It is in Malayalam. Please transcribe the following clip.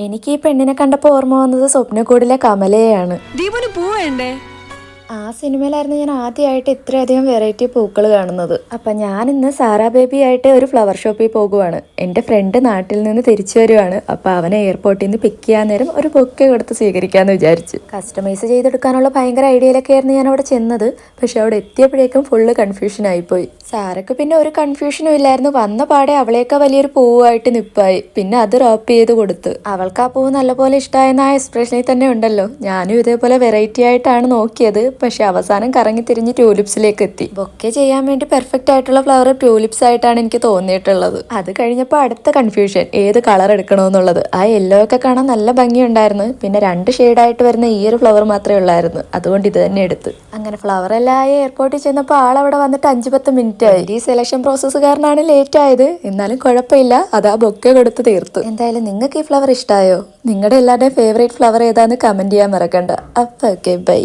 എനിക്ക് ഈ പെണ്ണിനെ കണ്ടപ്പോൾ ഓർമ്മ വന്നത് സ്വപ്നക്കൂടിലെ കമലയാണ്. ദീപന് പോവേണ്ടേ? ആ സിനിമയിലായിരുന്നു ഞാൻ ആദ്യമായിട്ട് ഇത്രയധികം വെറൈറ്റി പൂക്കൾ കാണുന്നത്. അപ്പം ഞാൻ ഇന്ന് സാറാ ബേബി ആയിട്ട് ഒരു ഫ്ലവർ ഷോപ്പിൽ പോകുവാണ്. എൻ്റെ ഫ്രണ്ട് നാട്ടിൽ നിന്ന് തിരിച്ചു വരുവാണ്. അപ്പം അവനെ എയർപോർട്ടിൽ നിന്ന് പിക്ക് ചെയ്യാൻ നേരം ഒരു ബൊക്കെ കൊടുത്ത് സ്വീകരിക്കാമെന്ന് വിചാരിച്ചു. കസ്റ്റമൈസ് ചെയ്തെടുക്കാനുള്ള ഭയങ്കര ഐഡിയയിലൊക്കെ ആയിരുന്നു ഞാൻ അവിടെ ചെന്നത്. പക്ഷെ അവിടെ എത്തിയപ്പോഴേക്കും ഫുള്ള് കൺഫ്യൂഷൻ ആയിപ്പോയി. സാറക്ക് പിന്നെ ഒരു കൺഫ്യൂഷനും ഇല്ലായിരുന്നു. വന്ന പാടെ അവളേക്കാൾ വലിയൊരു പൂവായിട്ട് നിപ്പായി. പിന്നെ അത് റോപ്പ് ചെയ്ത് കൊടുത്ത് അവൾക്ക് ആ പൂവ് നല്ലപോലെ ഇഷ്ടമായെന്ന ആ എക്സ്പ്രഷനിൽ തന്നെ ഉണ്ടല്ലോ. ഞാനും ഇതേപോലെ വെറൈറ്റി ആയിട്ടാണ് നോക്കിയത്. പക്ഷെ അവസാനം കറങ്ങി തിരിഞ്ഞ് ട്യൂലിപ്സിലേക്ക് എത്തി. ബൊക്കെ ചെയ്യാൻ വേണ്ടി പെർഫെക്റ്റ് ആയിട്ടുള്ള ഫ്ലവർ ട്യൂലിപ്സ് ആയിട്ടാണ് എനിക്ക് തോന്നിയിട്ടുള്ളത്. അത് കഴിഞ്ഞപ്പോൾ അടുത്ത കൺഫ്യൂഷൻ, ഏത് കളർ എടുക്കണമെന്നുള്ളത്. ആ യെല്ലോ ഒക്കെ കാണാൻ നല്ല ഭംഗിയുണ്ടായിരുന്നു. പിന്നെ 2 ഷെയ്ഡായിട്ട് വരുന്ന ഈ ഒരു ഫ്ലവർ മാത്രമേ ഉള്ളായിരുന്നു. അതുകൊണ്ട് ഇത് തന്നെ എടുത്ത്. അങ്ങനെ ഫ്ലവർ എല്ലാം ആയി എയർപോർട്ടിൽ ചെന്നപ്പോൾ ആളവിടെ വന്നിട്ട് 5-10 മിനിറ്റ് ആയി. ഈ സെലക്ഷൻ പ്രോസസ്സ് കാരണമാണ് ലേറ്റ് ആയത്. എന്നാലും കുഴപ്പമില്ല, അത് ആ ബൊക്കെ കൊടുത്ത് തീർത്തു. എന്തായാലും നിങ്ങൾക്ക് ഈ ഫ്ലവർ ഇഷ്ടമായോ? നിങ്ങളുടെ എല്ലാവരുടെയും ഫേവറേറ്റ് ഫ്ലവർ ഏതാന്ന് കമന്റ് ചെയ്യാൻ മറക്കണ്ട. അപ്പൊ ഓക്കെ, ബൈ.